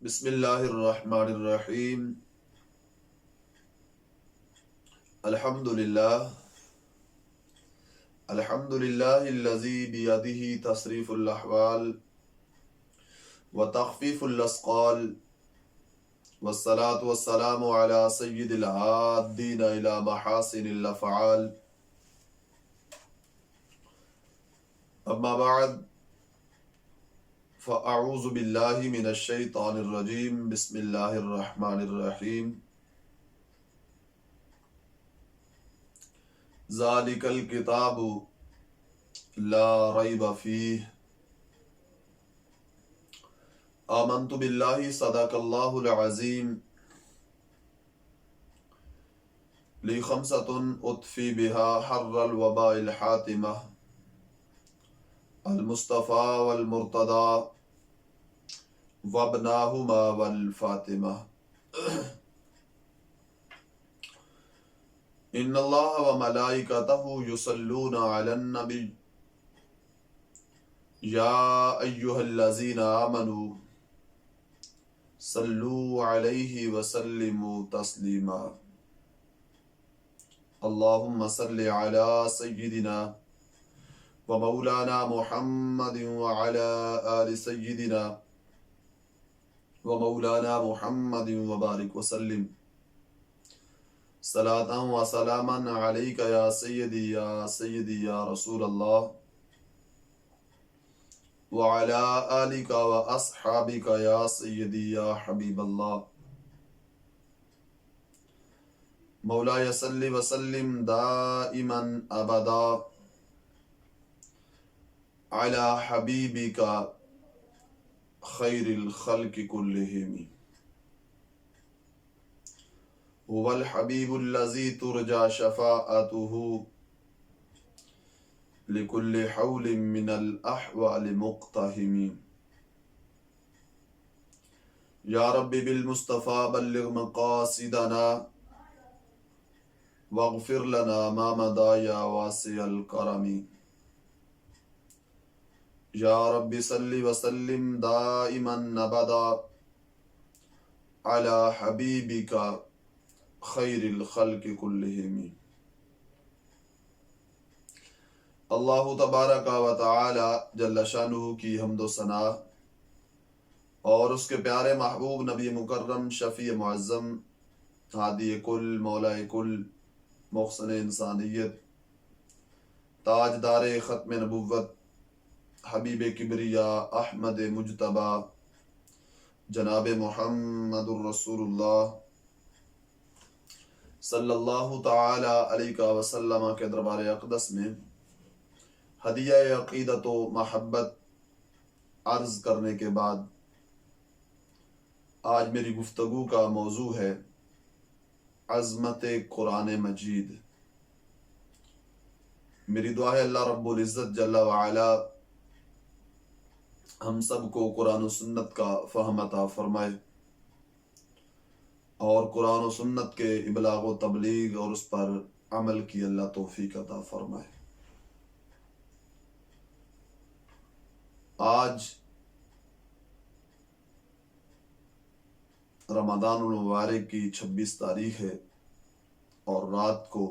بسم اللہ الرحمن الرحیم الحمد للہ الذی بیدہ تصریف الاحوال وتخفیف الاسقال والصلاة والسلام علی سید العادین الی محاسن الافعال اما بعد فاعوذ باللہ من الشیطان الرجیم بسم اللہ الرحمن الرحیم ذالک الکتاب لا ریب فیہ آمنت باللہ صدق اللہ العظیم لی خمسۃ اطفی بہا حر الوباء الحاتمہ المصطفیٰ والمرتضیٰ وابناہما والفاطمہ ان اللہ وملائکتہ یصلون علی النبی یا ایہا الذین آمنوا صلو علیہ وسلموا تسلیما اللہم صل علی سیدنا ومولانا محمد وعلى آل سيدنا ومولانا محمد وبارك وسلم صلاة وسلاما عليك يا سيدي يا رسول الله وعلى آلك وأصحابك يا سيدي يا حبيب الله مولاي صل وسلم دائما أبدا على حبيبك خير الخلق كلهم هو الحبيب الذي ترجى شفاعته لكل حول من الأحوال مقتهم يا رب بالمصطفى بلغ مقاصدنا واغفر لنا ما مضى يا واسع الكرم یا رب صلی وسلم دائما ابدا علی حبیبک خیر الخلق کلہم۔ اللہ تبارک و تعالی جل شانہ کی حمد و ثنا اور اس کے پیارے محبوب نبی مکرم شفیع معظم ہادی کل مولا کل محسن انسانیت تاجدار ختم نبوت حبیب کبریا احمد مجتبی جناب محمد الرسول اللہ صلی اللہ تعالی علیہ وسلم کے دربار اقدس میں ہدیہ عقیدت و محبت عرض کرنے کے بعد آج میری گفتگو کا موضوع ہے عظمت قرآن مجید۔ میری دعا ہے اللہ رب العزت جل وعلا ہم سب کو قرآن و سنت کا فہم عطا فرمائے اور قرآن و سنت کے ابلاغ و تبلیغ اور اس پر عمل کی اللہ توفیق عطا فرمائے۔ آج رمضان المبارک کی 26 تاریخ ہے اور رات کو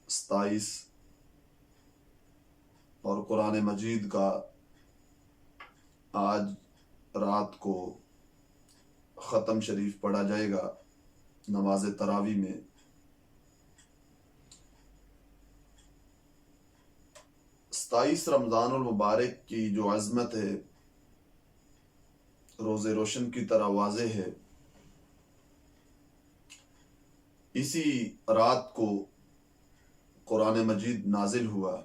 27 اور قرآن مجید کا آج رات کو ختم شریف پڑھا جائے گا نماز تراویح میں۔ 27 رمضان المبارک کی جو عظمت ہے روز روشن کی طرح واضح ہے۔ اسی رات کو قرآن مجید نازل ہوا۔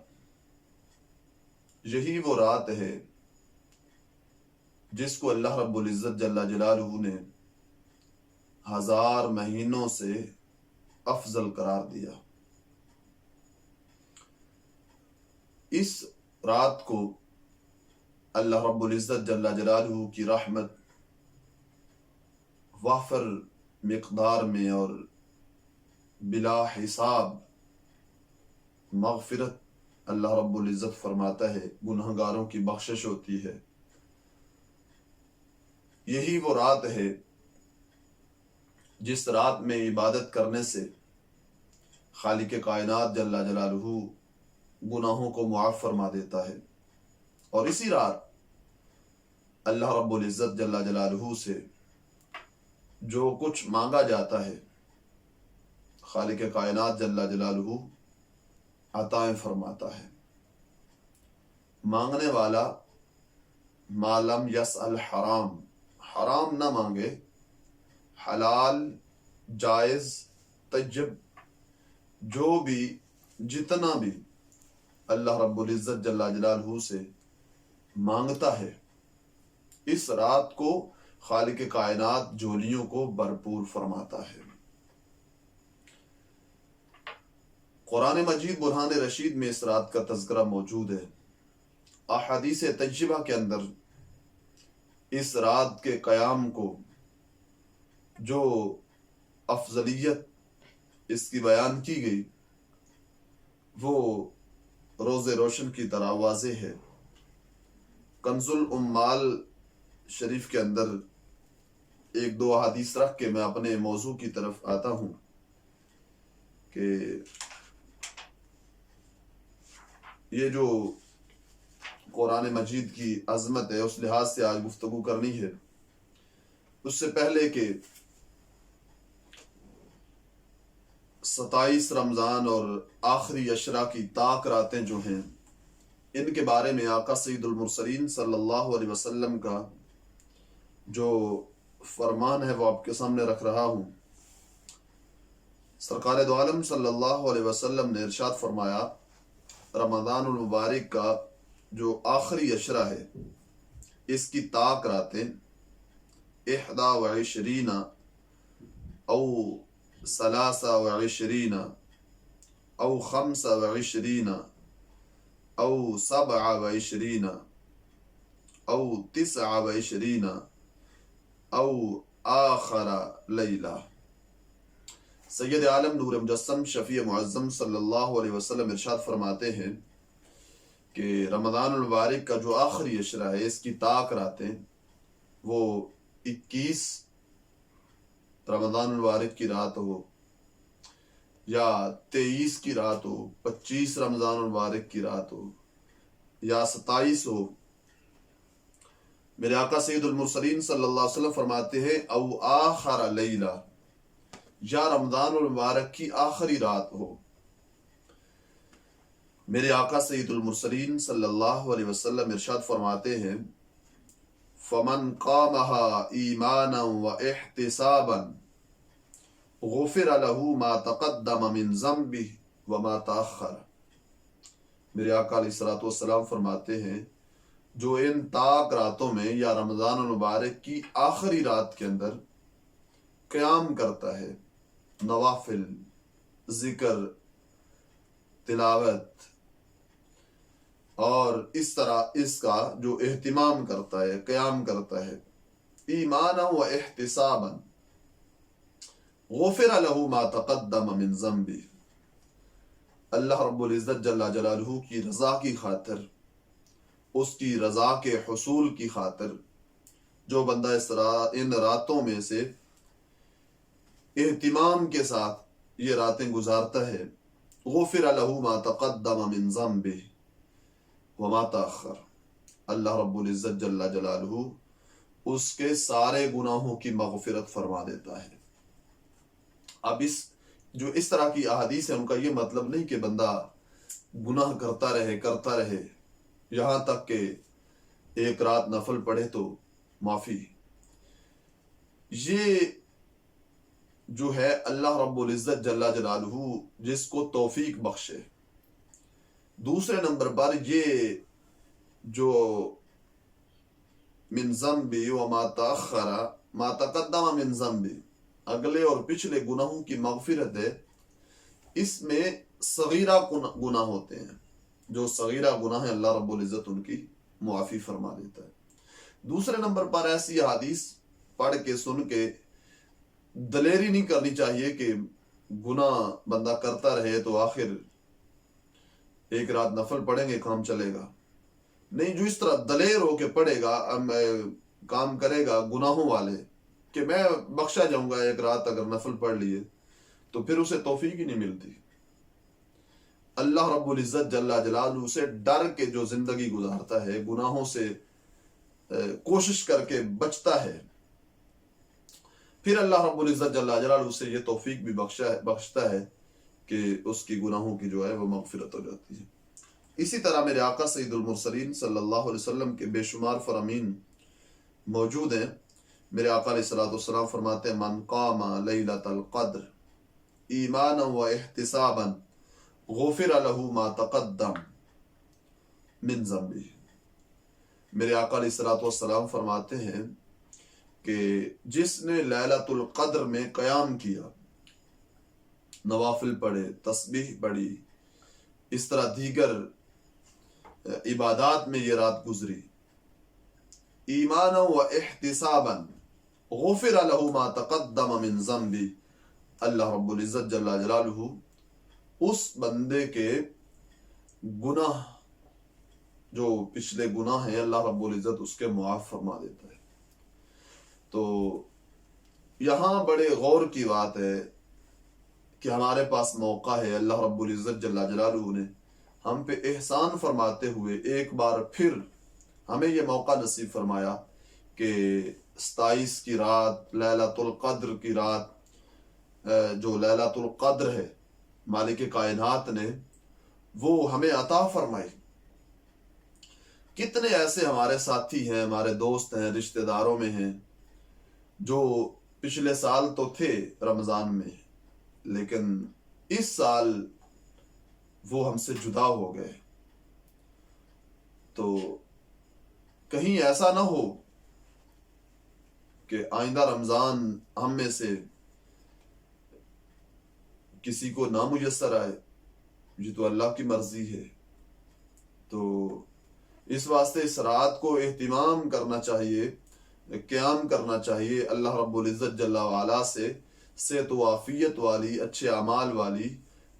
یہی وہ رات ہے جس کو اللہ رب العزت جل جلالہ نے 1000 مہینوں سے افضل قرار دیا۔ اس رات کو اللہ رب العزت جل جلالہ کی رحمت وافر مقدار میں اور بلا حساب مغفرت اللہ رب العزت فرماتا ہے، گنہگاروں کی بخشش ہوتی ہے۔ یہی وہ رات ہے جس رات میں عبادت کرنے سے خالق کائنات جل جلالہ گناہوں کو معاف فرما دیتا ہے، اور اسی رات اللہ رب العزت جل جلالہ سے جو کچھ مانگا جاتا ہے خالق کائنات جل جلالہ عطائیں فرماتا ہے۔ مانگنے والا ما لم یسأل حرام، حرام نہ مانگے، حلال، جائز، طیب، جو بھی جتنا بھی اللہ رب العزت جل جلالہ سے مانگتا ہے، اس رات کو خالق کائنات جھولیوں کو بھرپور فرماتا ہے۔ قرآن مجید برہان رشید میں اس رات کا تذکرہ موجود ہے۔ احادیث طیبہ کے اندر اس رات کے قیام کو جو افضلیت اس کی بیان کی گئی وہ روز روشن کی طرح واضح ہے۔ کنز الامال شریف کے اندر ایک دو احادیث رکھ کے میں اپنے موضوع کی طرف آتا ہوں کہ یہ جو قرآن مجید کی عظمت ہے اس لحاظ سے آج گفتگو کرنی ہے۔ اس سے پہلے کہ 27 رمضان اور آخری عشرہ کی طاق راتیں جو ہیں ان کے بارے میں آقا سید المرسلین صلی اللہ علیہ وسلم کا جو فرمان ہے وہ آپ کے سامنے رکھ رہا ہوں۔ سرکار دو عالم صلی اللہ علیہ وسلم نے ارشاد فرمایا، رمضان المبارک کا جو آخری عشرہ ہے اس کی طاق راتیں 21 او 23 او 25 او 27 او 29 او آخر لیلہ۔ سید عالم نور مجسم شفیع معظم صلی اللہ علیہ وسلم ارشاد فرماتے ہیں کہ رمضان المبارک کا جو آخری عشرہ ہے اس کی طاق راتیں وہ 21 رمضان المبارک کی رات ہو یا 23 کی رات ہو، 25 رمضان المبارک کی رات ہو یا 27 ہو، میرے آقا سید المرسلین صلی اللہ علیہ وسلم فرماتے ہیں او آخر لیلہ، یا رمضان المبارک کی آخری رات ہو۔ میرے آقا سید المرسلین صلی اللہ علیہ وسلم ارشاد فرماتے ہیں فمن قامها ایمانا واحتسابا غفر له ما تقدم من ذنبه وما تأخر۔ میرے آقا علیہ الصلوۃ والسلام فرماتے ہیں جو ان طاق راتوں میں یا رمضان المبارک کی آخری رات کے اندر قیام کرتا ہے، نوافل، ذکر، تلاوت اور اس طرح اس کا جو اہتمام کرتا ہے، قیام کرتا ہے، ایمانا و احتسابا غفر له ما تقدم من ذنبه، اللہ رب العزت جل جلالہ کی رضا کی خاطر، اس کی رضا کے حصول کی خاطر جو بندہ ان راتوں میں سے اہتمام کے ساتھ یہ راتیں گزارتا ہے، غفر له ما تقدم من ذنبه وما تأخر، اللہ رب العزت جل جلالہ اس کے سارے گناہوں کی مغفرت فرما دیتا ہے۔ اب اس طرح کی احادیث ہیں ان کا یہ مطلب نہیں کہ بندہ گناہ کرتا رہے یہاں تک کہ ایک رات نفل پڑھے تو معافی۔ یہ جو ہے اللہ رب العزت جل جلالہ جس کو توفیق بخشے۔ دوسرے نمبر پر یہ جو من ذنبی وما تأخر ما تقدم من ذنبی، اگلے اور پچھلے گناہوں کی مغفرت ہے، اس میں صغیرہ گناہ ہوتے ہیں، جو صغیرہ گناہ ہیں اللہ رب العزت ان کی معافی فرما دیتا ہے۔ دوسرے نمبر پر ایسی حدیث پڑھ کے سن کے دلیری نہیں کرنی چاہیے کہ گناہ بندہ کرتا رہے تو آخر ایک رات نفل پڑھیں گے کام چلے گا، نہیں، جو اس طرح دلیر ہو کے پڑھے گا کام کرے گا گناہوں والے کہ میں بخشا جاؤں گا ایک رات اگر نفل پڑھ لیے، تو پھر اسے توفیق ہی نہیں ملتی۔ اللہ رب العزت جل جلالہ سے ڈر کے جو زندگی گزارتا ہے، گناہوں سے کوشش کر کے بچتا ہے، پھر اللہ رب العزت جل جلالہ سے یہ توفیق بھی بخشتا ہے کہ اس کی گناہوں کی جو ہے وہ مغفرت ہو جاتی ہے۔ اسی طرح میرے آقا سید المرسلین صلی اللہ علیہ وسلم کے بے شمار فرامین موجود ہیں۔ میرے آقا علیہ الصلوۃ والسلام فرماتے ہیں من قام لیلۃ القدر ایمانا و احتسابا غفر له ما تقدم من ذنبہ۔ میرے آقا علیہ الصلوۃ والسلام فرماتے ہیں کہ جس نے لیلۃ القدر میں قیام کیا، نوافل پڑھے، تسبیح پڑھی، اس طرح دیگر عبادات میں یہ رات گزری، ایمانا و احتسابا غفر له ما تقدم من ذنبہ، اللہ رب العزت جل جلالہ اس بندے کے گناہ جو پچھلے گناہ ہیں اللہ رب العزت اس کے معاف فرما دیتا ہے۔ تو یہاں بڑے غور کی بات ہے کہ ہمارے پاس موقع ہے، اللہ رب العزت جل جلالہ نے ہم پہ احسان فرماتے ہوئے ایک بار پھر ہمیں یہ موقع نصیب فرمایا کہ 27 کی رات، لیلۃ القدر کی رات، جو لیلۃ القدر ہے مالک کائنات نے وہ ہمیں عطا فرمائی۔ کتنے ایسے ہمارے ساتھی ہیں، ہمارے دوست ہیں، رشتہ داروں میں ہیں جو پچھلے سال تو تھے رمضان میں، لیکن اس سال وہ ہم سے جدا ہو گئے۔ تو کہیں ایسا نہ ہو کہ آئندہ رمضان ہم میں سے کسی کو نامیسر آئے، یہ تو اللہ کی مرضی ہے۔ تو اس واسطے اس رات کو اہتمام کرنا چاہیے، قیام کرنا چاہیے، اللہ رب العزت جل وعلا سے صحت و عافیت والی، اچھے اعمال والی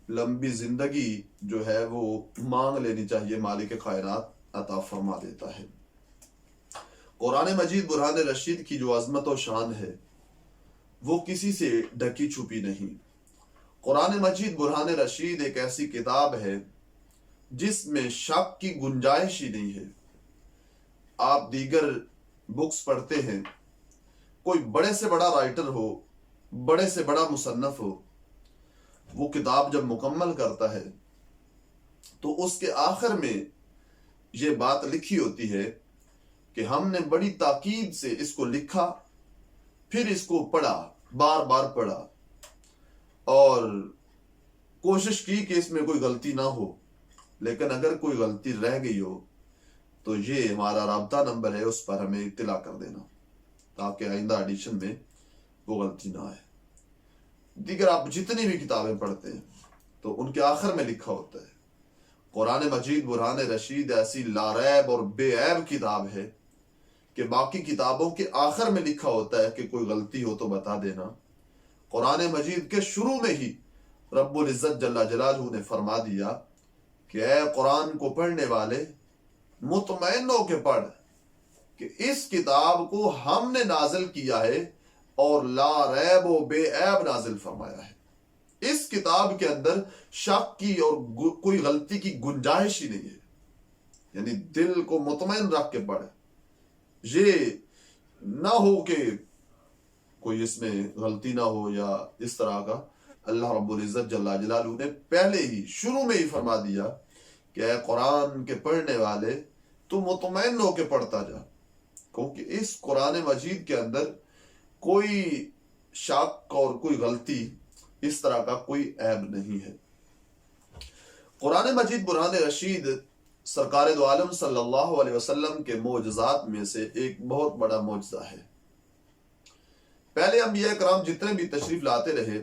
لمبی زندگی جو ہے وہ مانگ لینی چاہیے، مالک کائنات عطا فرما دیتا ہے۔ قرآن مجید برہان رشید کی جو عظمت و شان ہے وہ کسی سے ڈھکی چھپی نہیں۔ قرآن مجید برہان رشید ایک ایسی کتاب ہے جس میں شک کی گنجائش ہی نہیں ہے۔ آپ دیگر بکس پڑھتے ہیں، کوئی بڑے سے بڑا رائٹر ہو، بڑے سے بڑا مصنف ہو، وہ کتاب جب مکمل کرتا ہے تو اس کے آخر میں یہ بات لکھی ہوتی ہے کہ ہم نے بڑی تاکید سے اس کو لکھا، پھر اس کو پڑھا، بار بار پڑھا، اور کوشش کی کہ اس میں کوئی غلطی نہ ہو، لیکن اگر کوئی غلطی رہ گئی ہو تو یہ ہمارا رابطہ نمبر ہے، اس پر ہمیں اطلاع کر دینا تاکہ آئندہ ایڈیشن میں وہ غلطی نہ آئے۔ دیگر آپ جتنی بھی کتابیں پڑھتے ہیں تو ان کے آخر میں لکھا ہوتا ہے۔ قرآن مجید برہان رشید ایسی لاریب اور بے عیب کتاب ہے کہ باقی کتابوں کے آخر میں لکھا ہوتا ہے کہ کوئی غلطی ہو تو بتا دینا، قرآن مجید کے شروع میں ہی رب العزت جل جلالہ نے فرما دیا کہ اے قرآن کو پڑھنے والے مطمئن ہو کے پڑھ کہ اس کتاب کو ہم نے نازل کیا ہے اور لا ریب و بے عیب نازل فرمایا ہے۔ اس کتاب کے اندر شک کی اور کوئی غلطی کی گنجائش ہی نہیں ہے، یعنی دل کو مطمئن رکھ کے پڑھ، یہ نہ ہو کہ کوئی اس میں غلطی نہ ہو یا اس طرح کا۔ اللہ رب العزت جل جلالہ نے پہلے ہی شروع میں ہی فرما دیا کہ اے قرآن کے پڑھنے والے تو مطمئن ہو کے پڑھتا جا، کیونکہ اس قرآن مجید کے اندر کوئی شک اور کوئی غلطی اس طرح کا کوئی عیب نہیں ہے۔ قرآن مجید برہان رشید سرکار دو عالم صلی اللہ علیہ وسلم کے معجزات میں سے ایک بہت بڑا معجزہ ہے۔ پہلے انبیاء کرام جتنے بھی تشریف لاتے رہے،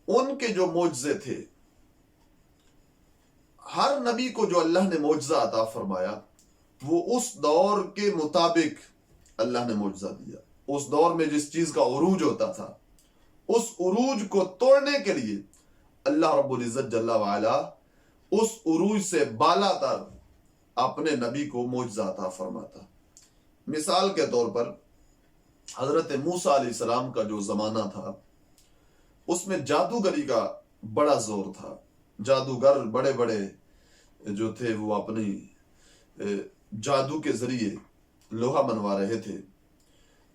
ان کے جو معجزے تھے، ہر نبی کو جو اللہ نے معجزہ عطا فرمایا وہ اس دور کے مطابق اللہ نے معجزہ دیا۔ اس دور میں جس چیز کا عروج ہوتا تھا، اس عروج کو توڑنے کے لیے اللہ رب العزت جل وعلا اس عروج سے بالا تر اپنے نبی کو معجزہ عطا فرماتا۔ مثال کے طور پر حضرت موسیٰ علیہ السلام کا جو زمانہ تھا اس میں جادوگری کا بڑا زور تھا. جادوگر بڑے بڑے جو تھے وہ اپنی جادو کے ذریعے لوہا منوا رہے تھے.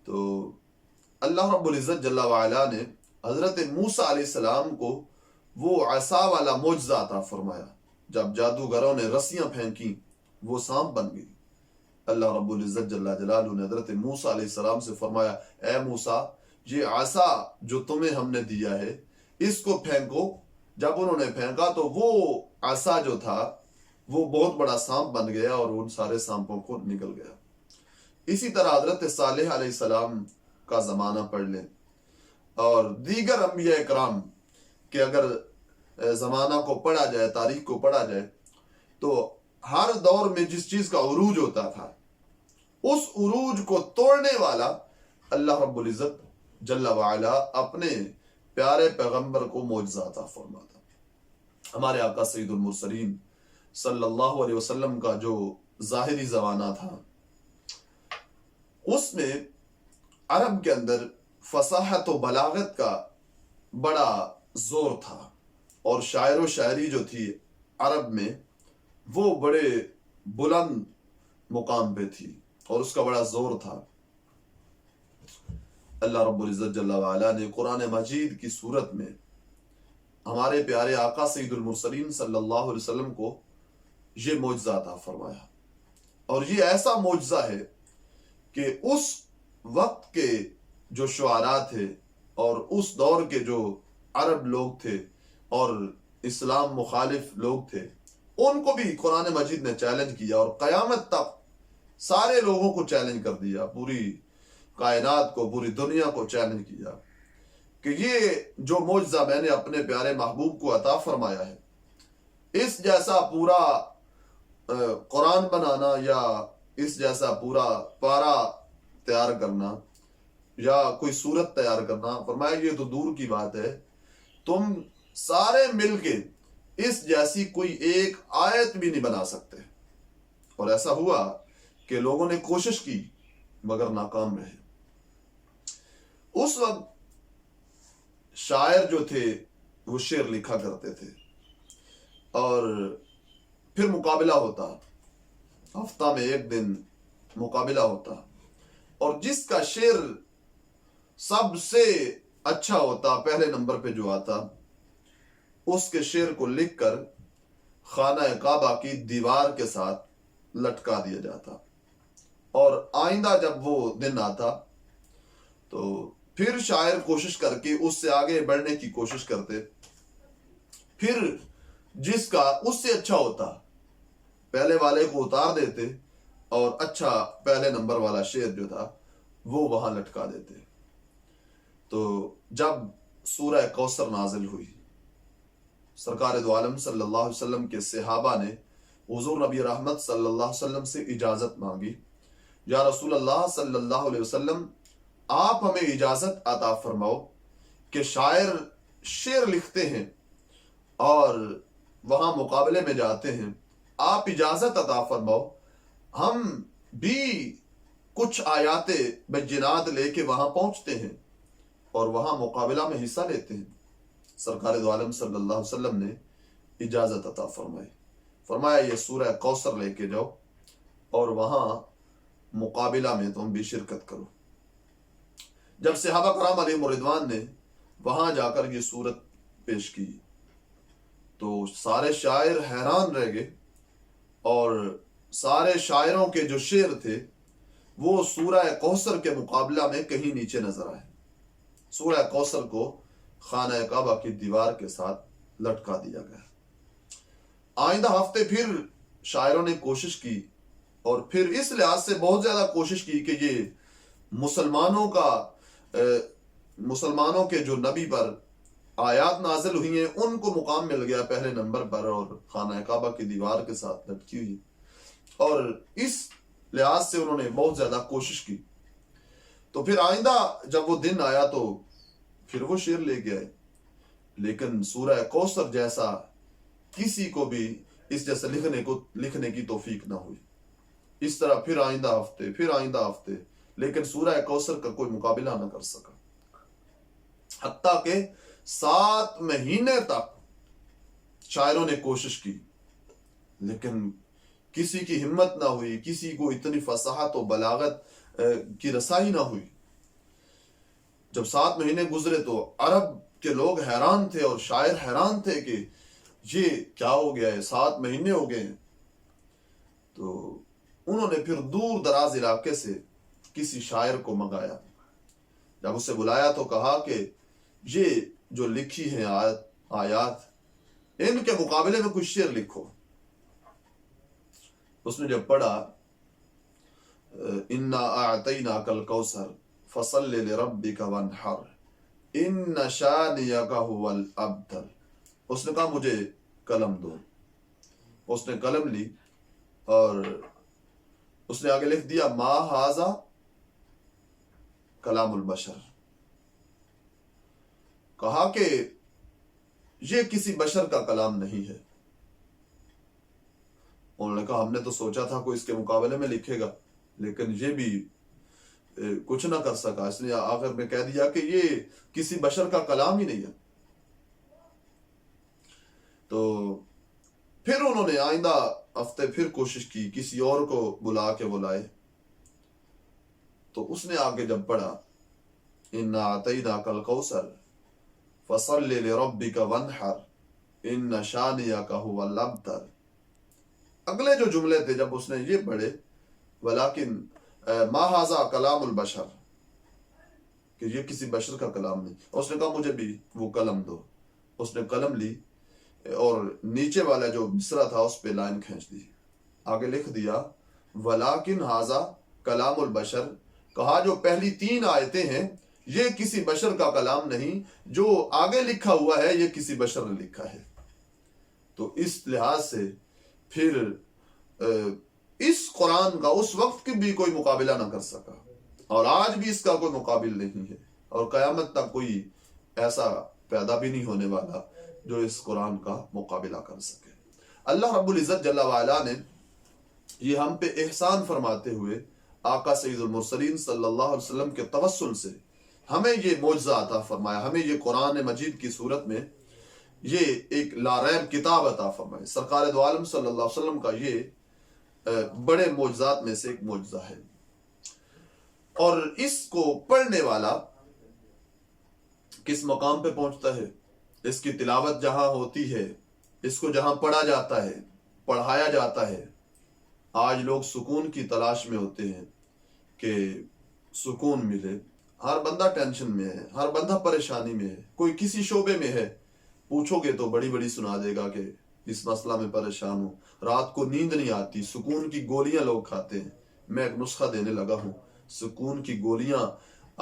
تو اللہ رب العزت جل وعلا نے حضرت موسیٰ علیہ السلام کو وہ عصا والا معجزہ عطا فرمایا. جب جادوگروں نے رسیاں پھینکی وہ سانپ بن گئی. اللہ رب العزت جل جلالہ نے حضرت موسیٰ علیہ السلام سے فرمایا اے موسیٰ یہ عصا جو تمہیں ہم نے دیا ہے اس کو پھینکو. جب انہوں نے پھینکا تو وہ عصا جو تھا وہ بہت بڑا سانپ بن گیا اور ان سارے سانپوں کو نکل گیا. اسی طرح حضرت صالح علیہ السلام کا زمانہ پڑھ لیں اور دیگر انبیاء کرام کہ اگر زمانہ کو پڑھا جائے تاریخ کو پڑھا جائے تو ہر دور میں جس چیز کا عروج ہوتا تھا اس عروج کو توڑنے والا اللہ رب العزت جل وعلا اپنے پیارے پیغمبر کو معجزہ عطا فرماتا. ہمارے آقا سید المرسلین صلی اللہ علیہ وسلم کا جو ظاہری زمانہ تھا اس میں عرب کے اندر فصاحت و بلاغت کا بڑا زور تھا اور شاعر و شاعری جو تھی عرب میں وہ بڑے بلند مقام پہ تھی اور اس کا بڑا زور تھا. اللہ رب العزت جل وعلا نے قرآن مجید کی صورت میں ہمارے پیارے آقا سید المرسلین صلی اللہ علیہ وسلم کو یہ معجزہ عطا فرمایا. اور یہ ایسا معجزہ ہے کہ اس وقت کے جو شعراء تھے اور اس دور کے جو عرب لوگ تھے اور اسلام مخالف لوگ تھے ان کو بھی قرآن مجید نے چیلنج کیا اور قیامت تک سارے لوگوں کو چیلنج کر دیا. پوری کائنات کو پوری دنیا کو چیلنج کیا کہ یہ جو معجزہ میں نے اپنے پیارے محبوب کو عطا فرمایا ہے اس جیسا پورا قرآن بنانا یا اس جیسا پورا پارا تیار کرنا یا کوئی صورت تیار کرنا فرمایا یہ تو دور کی بات ہے. تم سارے مل کے اس جیسی کوئی ایک آیت بھی نہیں بنا سکتے. اور ایسا ہوا کہ لوگوں نے کوشش کی مگر ناکام رہے. اس وقت شاعر جو تھے وہ شعر لکھا کرتے تھے اور پھر مقابلہ ہوتا, ہفتہ میں ایک دن مقابلہ ہوتا اور جس کا شعر سب سے اچھا ہوتا پہلے نمبر پہ جو آتا اس کے شعر کو لکھ کر خانہ کعبہ کی دیوار کے ساتھ لٹکا دیا جاتا. اور آئندہ جب وہ دن آتا تو پھر شاعر کوشش کر کے اس سے آگے بڑھنے کی کوشش کرتے. پھر جس کا اس سے اچھا ہوتا پہلے والے کو اتار دیتے اور اچھا پہلے نمبر والا شعر جو تھا وہ وہاں لٹکا دیتے. تو جب سورہ کوثر نازل ہوئی سرکار دو عالم صلی اللہ علیہ وسلم کے صحابہ نے حضور نبی رحمت صلی اللہ علیہ وسلم سے اجازت مانگی. یا رسول اللہ صلی اللہ علیہ وسلم آپ ہمیں اجازت عطا فرماؤ کہ شاعر شعر لکھتے ہیں اور وہاں مقابلے میں جاتے ہیں, آپ اجازت عطا فرماؤ ہم بھی کچھ آیات بینات لے کے وہاں پہنچتے ہیں اور وہاں مقابلہ میں حصہ لیتے ہیں. سرکار دو عالم صلی اللہ علیہ وسلم نے اجازت عطا فرمائی. فرمایا یہ سورہ کوثر لے کے جاؤ اور وہاں مقابلہ میں تم بھی شرکت کرو. جب صحابہ کرام علیہم رضوان نے وہاں جا کر یہ صورت پیش کی تو سارے شاعر حیران رہ گئے اور سارے شاعروں کے جو شعر تھے وہ سورہ کوثر کے مقابلہ میں کہیں نیچے نظر آئے. سورہ کوثر کو خانہ کعبہ کی دیوار کے ساتھ لٹکا دیا گیا. آئندہ ہفتے پھر شاعروں نے کوشش کی اور پھر اس لحاظ سے بہت زیادہ کوشش کی کہ یہ مسلمانوں کے جو نبی پر آیات نازل ہوئی ہیں ان کو مقام مل گیا پہلے نمبر پر اور خانہ کعبہ کی دیوار کے ساتھ لٹکی ہوئی. اور اس لحاظ سے انہوں نے بہت زیادہ کوشش کی. تو پھر آئندہ جب وہ دن آیا تو پھر وہ شعر لے کے آئے, لیکن سورہ کوثر جیسا کسی کو بھی اس جیسے لکھنے کی توفیق نہ ہوئی. اس طرح پھر آئندہ ہفتے، لیکن سورہ کوثر کا کوئی مقابلہ نہ کر سکا، حتیٰ کہ 7 مہینے تک شاعروں نے کوشش کی، لیکن کسی کی ہمت نہ ہوئی، کسی کو اتنی فصاحت و بلاغت کی رسائی نہ ہوئی۔ جب 7 مہینے گزرے تو عرب کے لوگ حیران تھے اور شاعر حیران تھے کہ یہ کیا ہو گیا ہے، 7 مہینے ہو گئے ہیں۔ تو انہوں نے پھر دور دراز علاقے سے کسی شاعر کو منگایا، جب اسے بلایا تو کہا کہ یہ جو لکھی ہیں آیات، ان کے مقابلے میں کچھ شعر لکھو۔ اس نے جب پڑھا انا اعطیناک الکوثر فصل لربک وانحر ان شانئک ھو الابتر، اس نے کہا مجھے قلم دو۔ اس نے قلم لی اور اس نے آگے لکھ دیا ما ھذا کلام البشر، کہا کہ یہ کسی بشر کا کلام نہیں ہے۔ انہوں نے کہا ہم نے تو سوچا تھا کوئی اس کے مقابلے میں لکھے گا، لیکن یہ بھی کچھ نہ کر سکا۔ اس نے آخر میں کہہ دیا کہ یہ کسی بشر کا کلام ہی نہیں ہے۔ تو پھر انہوں نے آئندہ ہفتے پھر کوشش کی، کسی اور کو بلا کے بلائے، تو اس نے آگے جب پڑھا انا اعطیناک الکوثر فصل لربک وانحر ان شانئک ھو الابتر، اگلے جو جملے تھے جب اس نے یہ پڑھے ولیکن ما ھذا کلام البشر، کہ یہ کسی بشر کا کلام نہیں، اس نے کہا مجھے بھی وہ قلم دو۔ اس نے قلم لی اور نیچے والا جو مصرع تھا اس پہ لائن کھینچ دی، آگے لکھ دیا ولیکن ھذا کلام البشر، کہا جو پہلی 3 آیتیں ہیں یہ کسی بشر کا کلام نہیں، جو آگے لکھا ہوا ہے یہ کسی بشر نے لکھا ہے۔ تو اس لحاظ سے پھر اس قرآن کا اس وقت کی بھی کوئی مقابلہ نہ کر سکا، اور آج بھی اس کا کوئی مقابل نہیں ہے، اور قیامت تک کوئی ایسا پیدا بھی نہیں ہونے والا جو اس قرآن کا مقابلہ کر سکے۔ اللہ رب العزت جل وعلا نے یہ ہم پہ احسان فرماتے ہوئے آقا سید المرسلین صلی اللہ علیہ وسلم کے توسل سے ہمیں یہ معجزہ عطا فرمایا، ہمیں یہ قرآن مجید کی صورت میں یہ ایک لا ریب کتاب عطا فرمائی۔ سرکار دو عالم صلی اللہ علیہ وسلم کا یہ بڑے معجزات میں سے ایک معجزہ ہے، اور اس کو پڑھنے والا کس مقام پہ پہنچتا ہے؟ اس کی تلاوت جہاں ہوتی ہے، اس کو جہاں پڑھا جاتا ہے، پڑھایا جاتا ہے۔ آج لوگ سکون کی تلاش میں ہوتے ہیں کہ سکون ملے، ہر بندہ ٹینشن میں ہے، ہر بندہ پریشانی میں ہے، کوئی کسی شعبے میں ہے، پوچھو گے تو بڑی بڑی سنا دے گا کہ اس مسئلہ میں پریشان ہوں، رات کو نیند نہیں آتی، سکون کی گولیاں لوگ کھاتے ہیں۔ میں ایک نسخہ دینے لگا ہوں، سکون کی گولیاں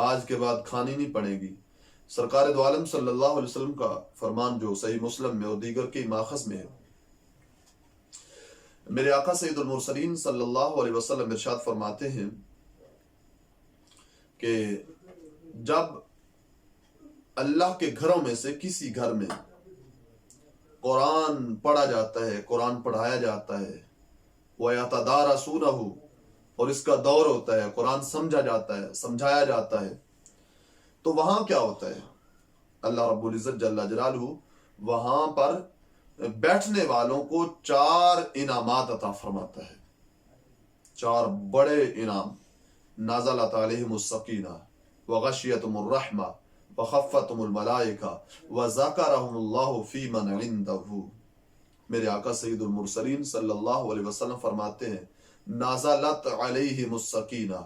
آج کے بعد کھانی نہیں پڑے گی۔ سرکار دو عالم صلی اللہ علیہ وسلم کا فرمان جو صحیح مسلم میں اور دیگر کے ماخذ میں ہے، میرے آقا سید المرسلین صلی اللہ علیہ وسلم ارشاد فرماتے ہیں کہ جب اللہ کے گھروں میں سے کسی گھر میں قرآن پڑھا جاتا ہے، قرآن پڑھایا جاتا ہے، وَيَتَدَارَسُونَهُ، اور اس کا دور ہوتا ہے، قرآن سمجھا جاتا ہے، سمجھایا جاتا ہے، تو وہاں کیا ہوتا ہے؟ اللہ رب العزت جل جلالہ وہاں پر بیٹھنے والوں کو 4 انعامات عطا فرماتا ہے، 4 بڑے انعام۔ نازلت علیہم السکینہ وغشیتہم الرحمہ وخفتہم الملائکہ وذکرہم اللہ فی من عندہ۔ میرے آقا سید المرسلین صلی اللہ علیہ وسلم فرماتے ہیں نازلت علیہم السکینہ،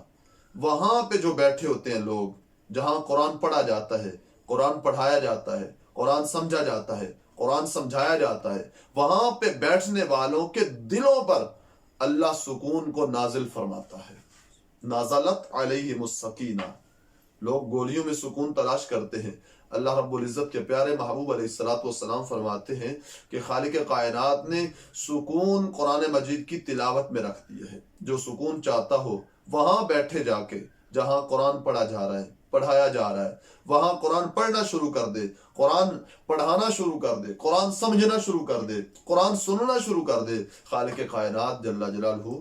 وہاں پہ جو بیٹھے ہوتے ہیں لوگ، جہاں قرآن پڑھا جاتا ہے، قرآن پڑھایا جاتا ہے، قرآن سمجھا جاتا ہے، قرآن سمجھایا جاتا ہے، وہاں پہ بیٹھنے والوں کے دلوں پر اللہ سکون کو نازل فرماتا ہے۔ نازلت علیہم السکینہ، لوگ گولیوں میں سکون تلاش کرتے ہیں، اللہ رب العزت کے پیارے محبوب علیہ الصلوۃ والسلام فرماتے ہیں کہ خالق کائنات نے سکون قرآن مجید کی تلاوت میں رکھ دیا ہے۔ جو سکون چاہتا ہو وہاں بیٹھے جا کے، جہاں قرآن پڑھا جا رہا ہے، پڑھایا جا رہا ہے، وہاں قرآن پڑھنا شروع کر دے، قرآن پڑھانا شروع کر دے، قرآن سمجھنا شروع کر دے، قرآن سننا شروع کر دے، خالق کائنات جل جلالہ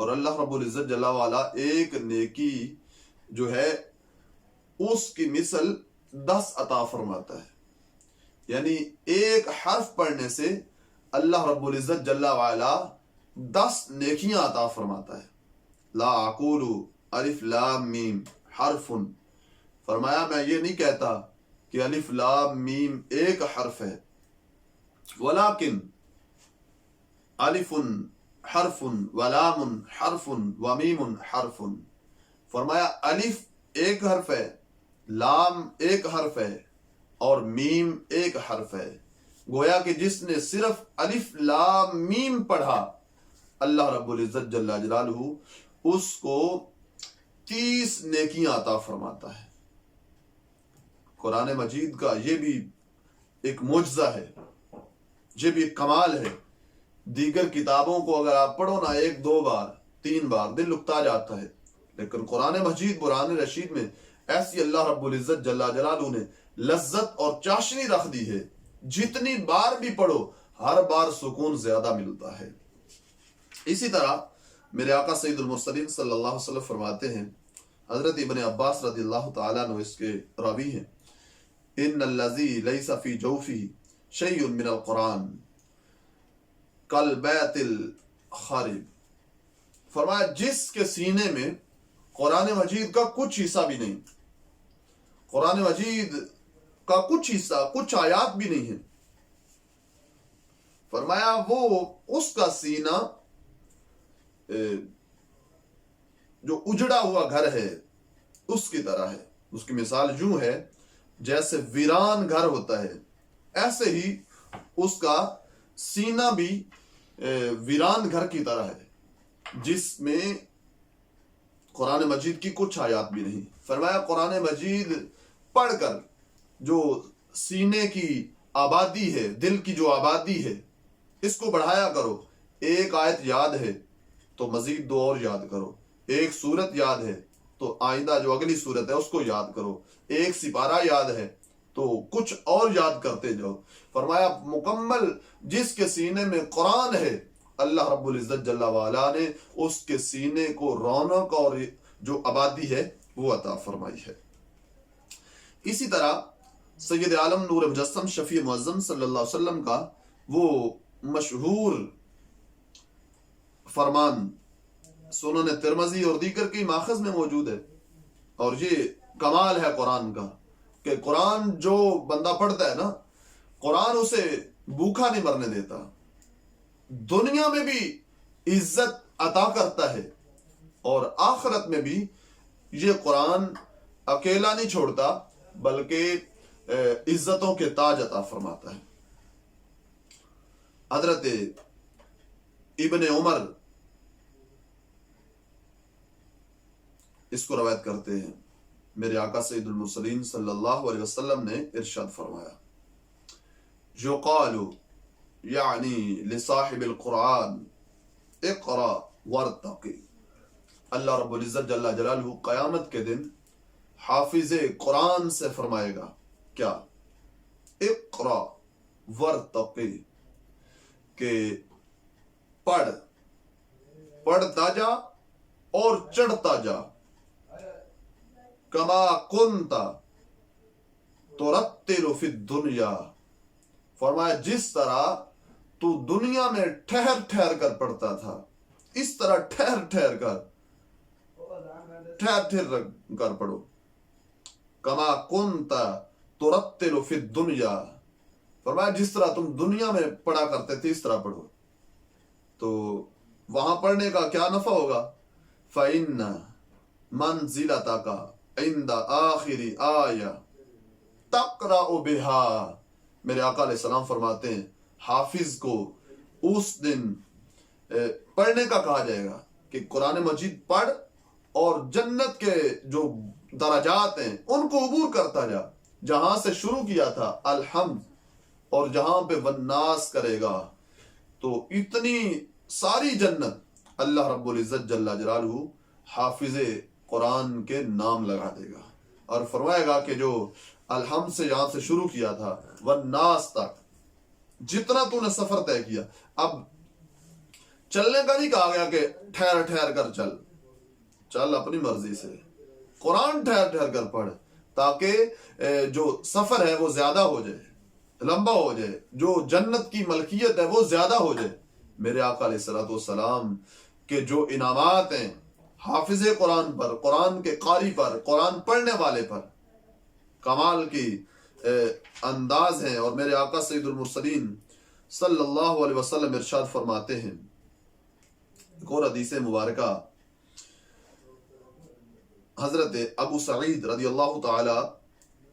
اور اللہ رب العزت جل وعلا ایک نیکی جو ہے اس کی مثل 10 عطا فرماتا ہے. یعنی ایک حرف پڑھنے سے اللہ رب العزت جل وعلا 10 نیکیاں عطا فرماتا ہے. لا اقول الف لام میم حرف، فرمایا میں یہ نہیں کہتا کہ الف لام میم ایک حرف ہے، ولیکن الف حرف ولام حرف ومیم حرف. فرمایا الف ایک حرف ہے، لام ایک حرف ہے اور میم ایک حرف ہے. گویا کہ جس نے صرف الف لام میم پڑھا اللہ رب العزت جل جلالہ اس کو 30 نیکیاں عطا فرماتا ہے. قرآن مجید کا یہ بھی ایک معجزہ ہے، یہ بھی ایک کمال ہے. دیگر کتابوں کو اگر آپ پڑھو نا 1 2 بار 3 بار دل لکتا جاتا ہے، لیکن قرآن مجید برہان رشید میں ایسی اللہ رب العزت جل جلالہ نے لذت اور چاشنی رکھ دی ہے، جتنی بار بھی پڑھو ہر بار سکون زیادہ ملتا ہے. اسی طرح میرے آقا سید المرسلین صلی اللہ علیہ وسلم فرماتے ہیں، حضرت ابن عباس رضی اللہ تعالیٰ عنہ اس کے راوی ہیں، ان الذی لیس فی جوفہ شیء من القرآن کالبیت الخارب. فرمایا جس کے سینے میں قرآن مجید کا کچھ حصہ بھی نہیں، قرآن مجید کا کچھ حصہ کچھ آیات بھی نہیں ہے، فرمایا وہ اس کا سینہ جو اجڑا ہوا گھر ہے اس کی طرح ہے. اس کی مثال یوں ہے جیسے ویران گھر ہوتا ہے، ایسے ہی اس کا سینہ بھی ویران گھر کی طرح ہے جس میں قرآن مجید کی کچھ آیات بھی نہیں. فرمایا قرآن مجید پڑھ کر جو سینے کی آبادی ہے، دل کی جو آبادی ہے، اس کو بڑھایا کرو. ایک آیت یاد ہے تو مزید 2 اور یاد کرو، ایک سورت یاد ہے تو آئندہ جو اگلی سورت ہے اس کو یاد کرو، ایک سپارہ یاد ہے تو کچھ اور یاد کرتے جاؤ. فرمایا مکمل جس کے سینے میں قرآن ہے اللہ رب العزت جل وعلا نے اس کے سینے کو رونق اور جو آبادی ہے وہ عطا فرمائی ہے. اسی طرح سید عالم نور مجسم شفیع معظم صلی اللہ علیہ وسلم کا وہ مشہور فرمان سنن ترمذی اور دیگر کی ماخذ میں موجود ہے، اور یہ کمال ہے قرآن کا کہ قرآن جو بندہ پڑھتا ہے نا، قرآن اسے بھوکا نہیں مرنے دیتا، دنیا میں بھی عزت عطا کرتا ہے اور آخرت میں بھی یہ قرآن اکیلا نہیں چھوڑتا بلکہ عزتوں کے تاج عطا فرماتا ہے. حضرت ابن عمر اس کو روایت کرتے ہیں، میرے آقا سید المرسلین صلی اللہ علیہ وسلم نے ارشاد فرمایا، یقال یعنی لصاحب القرآن اقرا وارتقی. اللہ رب العزت جل جلالہ قیامت کے دن حافظ قرآن سے فرمائے گا کیا؟ اقرا وارتقی، کہ پڑھتا جا اور چڑھتا جا، کما کنتا ترتل فی الدنیا. فرمایا جس طرح تو دنیا میں ٹھہر ٹھہر کر پڑھتا تھا، اس طرح ٹھہر ٹھہر کر پڑھو. کما کنتا ترتل فی الدنیا، فرمایا جس طرح تم دنیا میں پڑھا کرتے تھے اس طرح پڑھو. تو وہاں پڑھنے کا کیا نفع ہوگا؟ فَإِنَّ مَنزِلَتَكَ عِنْدَ آخِرِ آیَةٍ تَقْرَأُ بِهَا. میرے آقا علیہ السلام فرماتے ہیں حافظ کو اس دن پڑھنے کا کہا جائے گا کہ قرآن مجید پڑھ اور جنت کے جو درجات ہیں ان کو عبور کرتا جا. جہاں سے شروع کیا تھا الحمد اور جہاں پہ والناس کرے گا تو اتنی ساری جنت اللہ رب العزت جل جلالہ حافظ قرآن کے نام لگا دے گا اور فرمائے گا کہ جو الحمد سے یہاں سے شروع کیا تھا والناس تک جتنا تو نے سفر طے کیا، اب چلنے کا نہیں کہا گیا کہ ٹھہر ٹھہر کر چل اپنی مرضی سے، قرآن ٹھہر ٹھہر کر پڑھ تاکہ جو سفر ہے وہ زیادہ ہو جائے، لمبا ہو جائے، جو جنت کی ملکیت ہے وہ زیادہ ہو جائے۔ میرے آقا علیہ الصلوۃ والسلام کے جو انعامات ہیں حافظ قرآن پر، قرآن کے قاری پر، قرآن پڑھنے والے پر، کمال کی انداز ہیں۔ اور میرے آقا سید المرسلین صلی اللہ علیہ وسلم ارشاد فرماتے ہیں، ایک اور حدیث مبارکہ حضرت ابو سعید رضی اللہ تعالی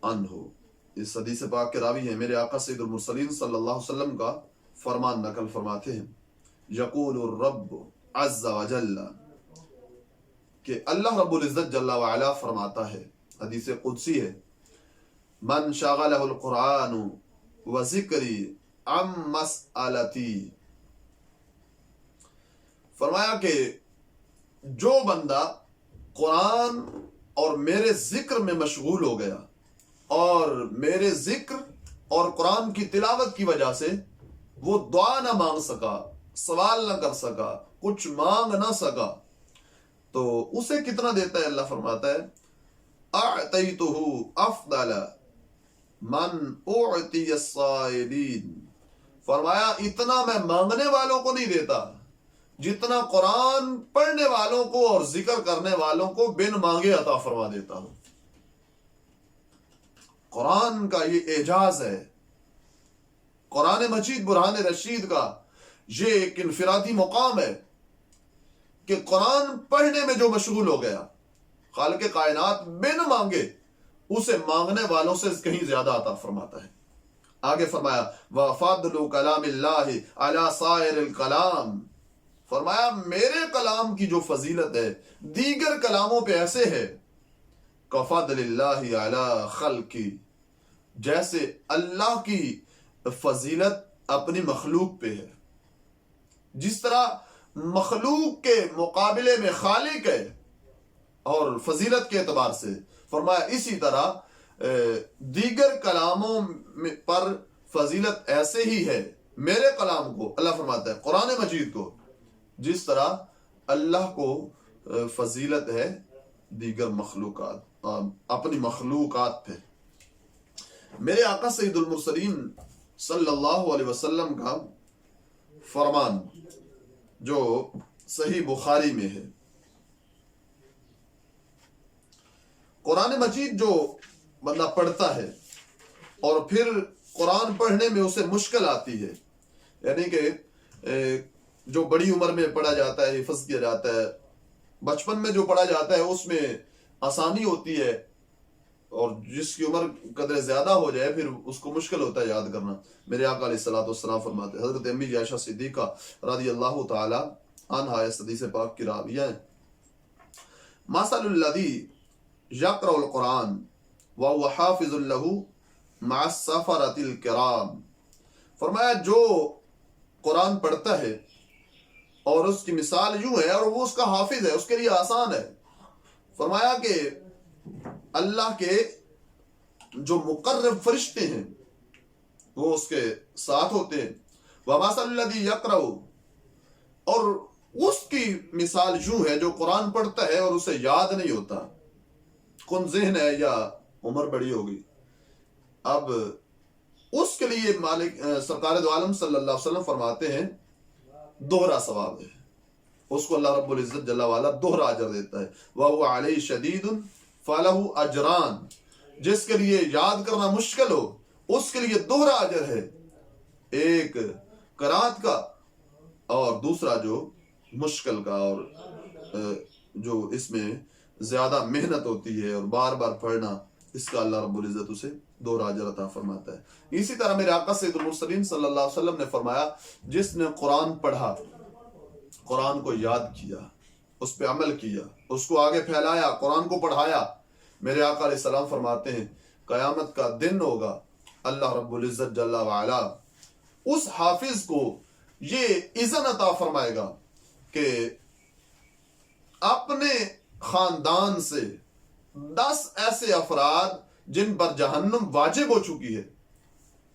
عنہ، اس حدیث پاک کے راوی ہیں میرے آقا سید المرسلین صلی اللہ علیہ وسلم کا فرمان نقل فرماتے ہیں، یقول الرب عز وجل، کہ اللہ رب العزت جل وعلا فرماتا ہے، حدیث قدسی ہے، من شغلہ القرآن وذکری عن مسئلتی، فرمایا کہ جو بندہ قرآن اور میرے ذکر میں مشغول ہو گیا، اور میرے ذکر اور قرآن کی تلاوت کی وجہ سے وہ دعا نہ مانگ سکا، سوال نہ کر سکا، کچھ مانگ نہ سکا، تو اسے کتنا دیتا ہے؟ اللہ فرماتا ہے اعطیتہ افضل من اعطی الصائلین، فرمایا اتنا میں مانگنے والوں کو نہیں دیتا جتنا قرآن پڑھنے والوں کو اور ذکر کرنے والوں کو بن مانگے عطا فرما دیتا ہوں۔ قرآن کا یہ اعجاز ہے، قرآن مجید برہان رشید کا یہ ایک انفرادی مقام ہے کہ قرآن پڑھنے میں جو مشغول ہو گیا، خالق کائنات بن مانگے اسے مانگنے والوں سے کہیں زیادہ عطا فرماتا ہے۔ آگے فرمایا وَفَضْلُ كَلَامِ اللَّهِ عَلَى سَائِرِ الْكَلَامِ، فرمایا میرے کلام کی جو فضیلت ہے دیگر کلاموں پہ ایسے ہے کفضل اللہ علی خلقی، جیسے اللہ کی فضیلت اپنی مخلوق پہ ہے، جس طرح مخلوق کے مقابلے میں خالق ہے اور فضیلت کے اعتبار سے، فرمایا اسی طرح دیگر کلاموں پر فضیلت ایسے ہی ہے میرے کلام کو، اللہ فرماتا ہے قرآن مجید کو، جس طرح اللہ کو فضیلت ہے دیگر مخلوقات، اپنی مخلوقات پہ۔ میرے آقا سید المرسلین صلی اللہ علیہ وسلم کا فرمان جو صحیح بخاری میں ہے، قرآن مجید جو بندہ پڑھتا ہے اور پھر قرآن پڑھنے میں اسے مشکل آتی ہے، یعنی کہ جو بڑی عمر میں پڑھا جاتا ہے، حفظ کیا جاتا ہے، بچپن میں جو پڑھا جاتا ہے اس میں آسانی ہوتی ہے، اور جس کی عمر قدر زیادہ ہو جائے پھر اس کو مشکل ہوتا ہے یاد کرنا۔ میرے آقا علیہ الصلوۃ والسلام فرماتے ہیں، حضرت امی عائشہ صدیقہ رضی اللہ تعالی عنہا اس حدیث پاک کی راویہ ہیں، مثل الذی یقرأ القرآن وهو حافظ له مع السفرة الکرام، فرمایا جو قرآن پڑھتا ہے اور اس کی مثال یوں ہے، اور وہ اس کا حافظ ہے، اس کے لیے آسان ہے، فرمایا کہ اللہ کے جو مقرب فرشتے ہیں وہ اس کے ساتھ ہوتے ہیں، وَمَثَلُ الَّذِي يَقْرَأُ، اور اس کی مثال یوں ہے جو قرآن پڑھتا ہے اور اسے یاد نہیں ہوتا، کن ذہن ہے یا عمر بڑی ہوگی۔ اب اس کے لیے مالک سرکار دو عالم صلی اللہ علیہ وسلم فرماتے ہیں دوہرا ثواب ہے، اس کو اللہ رب العزت جل وعلا دوہرا اجر دیتا ہے، وَهُوَ عَلَيْهِ شَدِيدٌ فَلَهُ أَجْرَانِ، جس کے لیے یاد کرنا مشکل ہو اس کے لیے دوہرا اجر ہے، ایک قرات کا اور دوسرا جو مشکل کا، اور جو اس میں زیادہ محنت ہوتی ہے اور بار بار پڑھنا، اس کا اللہ رب العزت اسے دوہرا اجر عطا فرماتا ہے۔ اسی طرح میرے آقا سید المرسلین صلی اللہ علیہ وسلم نے فرمایا جس نے قرآن پڑھا، قرآن کو یاد کیا، اس پہ عمل کیا، اس کو آگے پھیلایا، قرآن کو پڑھایا، میرے آقا علیہ السلام فرماتے ہیں قیامت کا دن ہوگا، اللہ رب العزت جل وعلا اس حافظ کو یہ اذن عطا فرمائے گا کہ اپنے خاندان سے 10 ایسے افراد جن پر جہنم واجب ہو چکی ہے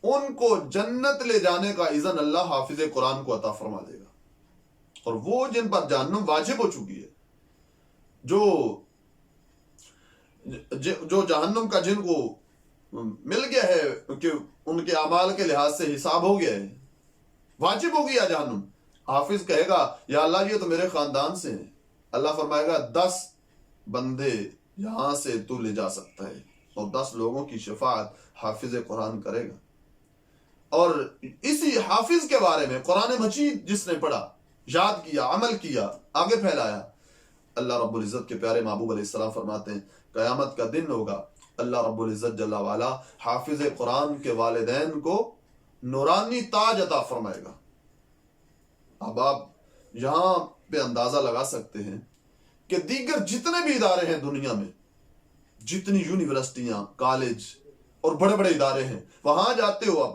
ان کو جنت لے جانے کا اذن اللہ حافظ قرآن کو عطا فرما دے گا۔ اور وہ جن پر جہنم واجب ہو چکی ہے، جو جہنم کا جن کو مل گیا ہے کہ ان کے اعمال کے لحاظ سے حساب ہو گیا ہے، واجب ہو گیا جہنم، حافظ کہے گا یا اللہ یہ تو میرے خاندان سے ہیں، اللہ فرمائے گا 10 بندے یہاں سے تو لے جا سکتا ہے، اور 10 لوگوں کی شفاعت حافظ قرآن کرے گا۔ اور اسی حافظ کے بارے میں قرآن مجید جس نے پڑھا، یاد کیا، عمل کیا، آگے پھیلایا، اللہ رب العزت کے پیارے محبوب علیہ السلام فرماتے ہیں قیامت کا دن ہوگا، اللہ رب العزت جل وعلا حافظ قرآن کے والدین کو نورانی تاج عطا فرمائے گا۔ اب آپ یہاں پہ اندازہ لگا سکتے ہیں کہ دیگر جتنے بھی ادارے ہیں دنیا میں، جتنی یونیورسٹیاں، کالج اور بڑے بڑے ادارے ہیں، وہاں جاتے ہو اب،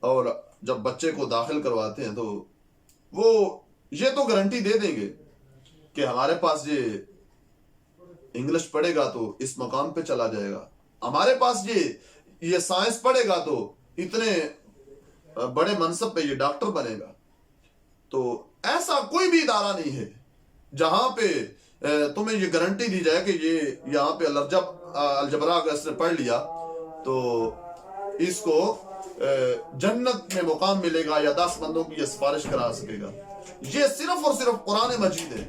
اور جب بچے کو داخل کرواتے ہیں تو وہ یہ تو گارنٹی دے دیں گے کہ ہمارے پاس یہ انگلش پڑھے گا تو اس مقام پہ چلا جائے گا، ہمارے پاس یہ سائنس پڑھے گا تو اتنے بڑے منصب پہ یہ ڈاکٹر بنے گا۔ تو ایسا کوئی بھی ادارہ نہیں ہے جہاں پہ تمہیں یہ گارنٹی دی جائے کہ یہ یہاں پہ الجبرا اگر اس نے پڑھ لیا تو اس کو جنت میں مقام ملے گا یا 10 بندوں کی یہ سفارش کرا سکے گا۔ یہ صرف اور صرف قرآن مجید ہے،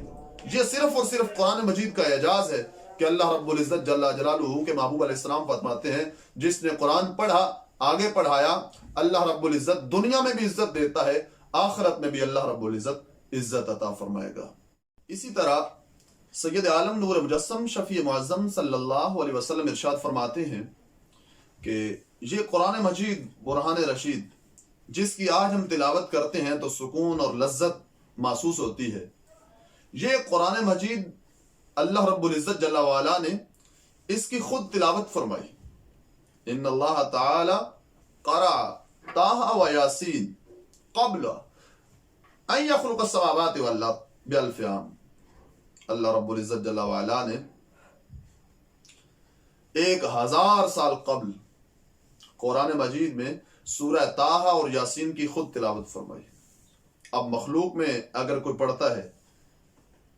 یہ صرف اور صرف قرآن مجید کا اعجاز ہے کہ اللہ رب العزت جل جلالہ کے محبوب علیہ السلام فرماتے ہیں جس نے قرآن پڑھا، آگے پڑھایا، اللہ رب العزت دنیا میں بھی عزت دیتا ہے، آخرت میں بھی اللہ رب العزت عزت عطا فرمائے گا۔ اسی طرح سید عالم نور مجسم شفیع معظم صلی اللہ علیہ وسلم ارشاد فرماتے ہیں کہ یہ قرآن مجید برہان رشید جس کی آج ہم تلاوت کرتے ہیں تو سکون اور لذت محسوس ہوتی ہے، یہ قرآن مجید اللہ رب العزت جل وعلا نے اس کی خود تلاوت فرمائی۔ ان اللہ تعالی قرأ طٰہٰ و یاسین قبل ان یخلق السماوات والارض بألف عام۔ اللہ رب العزت جل وعلا نے 1000 سال قبل قرآن مجید میں سورہ طٰہٰ اور یاسین کی خود تلاوت فرمائی۔ اب مخلوق میں اگر کوئی پڑھتا ہے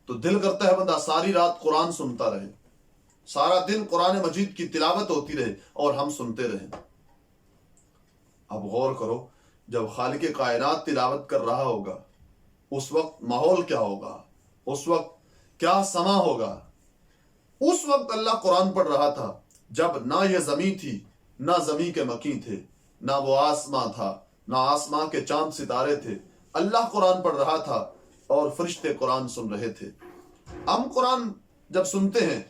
تو دل کرتا ہے بندہ ساری رات قرآن سنتا رہے، سارا دن قرآن مجید کی تلاوت ہوتی رہے اور ہم سنتے رہیں۔ اب غور کرو، جب خالق کائنات تلاوت کر رہا ہوگا اس وقت ماحول کیا ہوگا، اس وقت کیا سما ہوگا۔ اس وقت اللہ قرآن پڑھ رہا تھا جب نہ یہ زمین تھی، نہ زمین کے مکین تھے، نہ وہ آسماں تھا، نہ آسماں کے چاند ستارے تھے، اللہ قرآن پڑھ رہا تھا اور فرشتے قرآن سن رہے تھے۔ ہم قرآن جب سنتے ہیں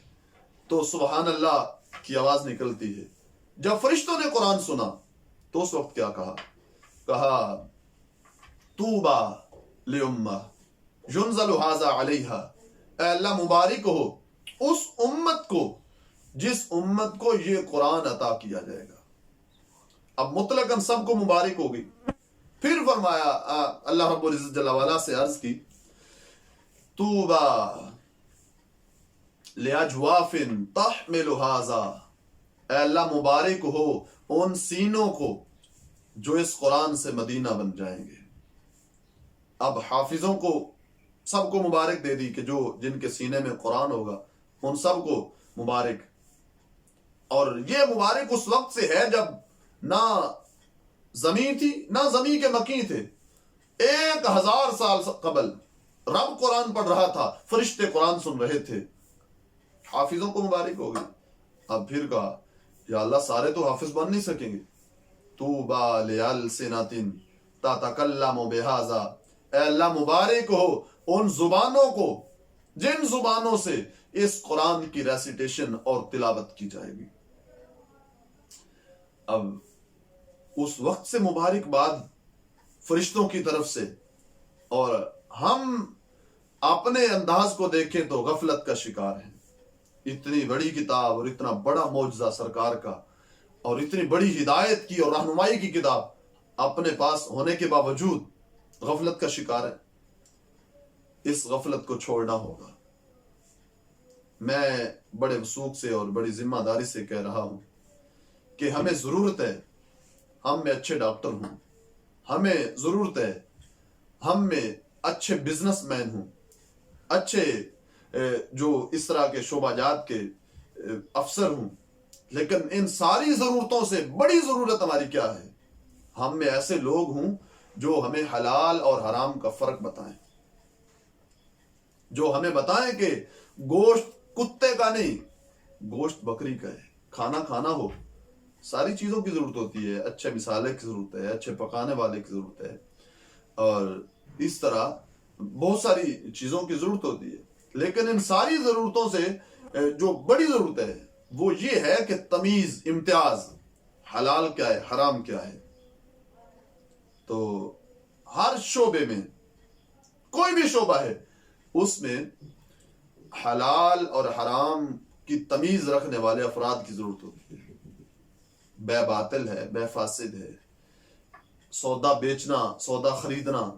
تو سبحان اللہ کی آواز نکلتی ہے، جب فرشتوں نے قرآن سنا تو اس وقت کیا کہا طوبیٰ لأمہ ینزل ھذا علیہا، اے اللہ مبارک ہو اس امت کو جس امت کو یہ قرآن عطا کیا جائے گا۔ اب مطلقاً سب کو مبارک ہوگی۔ پھر فرمایا اللہ رب العزت جل وعلا سے عرض کی طوبیٰ لأجواف تحمل ھذا، اے اللہ مبارک ہو ان سینوں کو جو اس قرآن سے مدینہ بن جائیں گے۔ اب حافظوں کو سب کو مبارک دے دی کہ جو جن کے سینے میں قرآن ہوگا ان سب کو مبارک، اور یہ مبارک اس وقت سے ہے جب نہ زمین تھی نہ زمین کے مکین تھے۔ 1000 سال قبل رب قرآن پڑھ رہا تھا، فرشتے قرآن سن رہے تھے، حافظوں کو مبارک ہوگی۔ اب پھر کہا یا اللہ سارے تو حافظ بن نہیں سکیں گے، طوبیٰ لألسنۃ تتکلم بہذا، اے اللہ مبارک ہو ان زبانوں کو جن زبانوں سے اس قرآن کی ریسیٹیشن اور تلاوت کی جائے گی۔ اب اس وقت سے مبارک باد فرشتوں کی طرف سے، اور ہم اپنے انداز کو دیکھیں تو غفلت کا شکار ہیں۔ اتنی بڑی کتاب اور اتنا بڑا معجزہ سرکار کا اور اتنی بڑی ہدایت کی اور رہنمائی کی کتاب اپنے پاس ہونے کے باوجود غفلت کا شکار ہے۔ اس غفلت کو چھوڑنا ہوگا۔ میں بڑے وثوق سے اور بڑی ذمہ داری سے کہہ رہا ہوں کہ ہمیں ضرورت ہے ہم میں اچھے ڈاکٹر ہوں، ہمیں ضرورت ہے ہم میں اچھے بزنس مین ہوں، اچھے جو اس طرح کے شعبہ جات کے افسر ہوں، لیکن ان ساری ضرورتوں سے بڑی ضرورت ہماری کیا ہے؟ ہم میں ایسے لوگ ہوں جو ہمیں حلال اور حرام کا فرق بتائیں، جو ہمیں بتائیں کہ گوشت کتے کا نہیں، گوشت بکری کا ہے، کھانا کھانا ہو، ساری چیزوں کی ضرورت ہوتی ہے، اچھے مسالے کی ضرورت ہے، اچھے پکانے والے کی ضرورت ہے، اور اس طرح بہت ساری چیزوں کی ضرورت ہوتی ہے، لیکن ان ساری ضرورتوں سے جو بڑی ضرورت ہے وہ یہ ہے کہ تمیز، امتیاز، حلال کیا ہے، حرام کیا ہے۔ تو ہر شعبے میں، کوئی بھی شعبہ ہے، اس میں حلال اور حرام کی تمیز رکھنے والے افراد کی ضرورت ہوتی ہے۔ بے باطل ہے، بے فاسد ہے، سودا بیچنا، سودا خریدنا،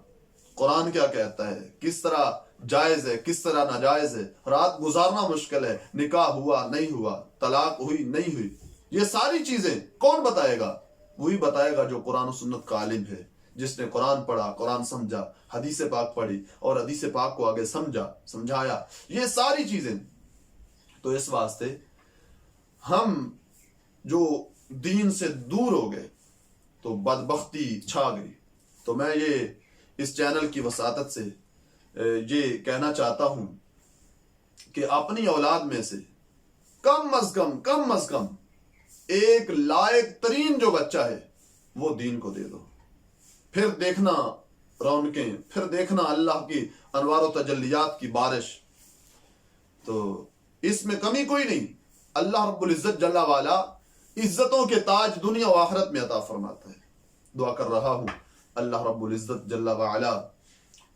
قرآن کیا کہتا ہے، کس طرح جائز ہے، کس طرح ناجائز ہے، رات گزارنا مشکل ہے، نکاح ہوا نہیں ہوا، طلاق ہوئی نہیں ہوئی، یہ ساری چیزیں کون بتائے گا؟ وہی بتائے گا جو قرآن و سنت کا عالم ہے، جس نے قرآن پڑھا، قرآن سمجھا، حدیث پاک پڑھی اور حدیث پاک کو آگے سمجھایا، یہ ساری چیزیں۔ تو اس واسطے ہم جو دین سے دور ہو گئے تو بدبختی چھا گئی۔ تو میں یہ اس چینل کی وساطت سے یہ کہنا چاہتا ہوں کہ اپنی اولاد میں سے کم از کم ایک لائق ترین جو بچہ ہے وہ دین کو دے دو، پھر دیکھنا رونقیں، پھر دیکھنا اللہ کی انوار و تجلیات کی بارش۔ تو اس میں کمی کوئی نہیں، اللہ رب العزت جل والا عزتوں کے تاج دنیا و آخرت میں عطا فرماتا ہے۔ دعا کر رہا ہوں اللہ رب العزت جل وعلا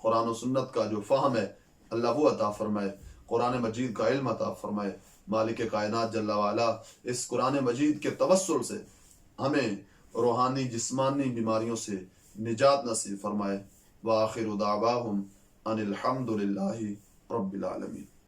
قرآن و سنت کا جو فہم ہے اللہ وہ عطا فرمائے، قرآن مجید کا علم عطا فرمائے۔ مالک کائنات جل وعلا اس قرآن مجید کے توسل سے ہمیں روحانی جسمانی بیماریوں سے نجات نصیب فرمائے۔ وآخر دعواہم ان الحمد للہ رب العالمین۔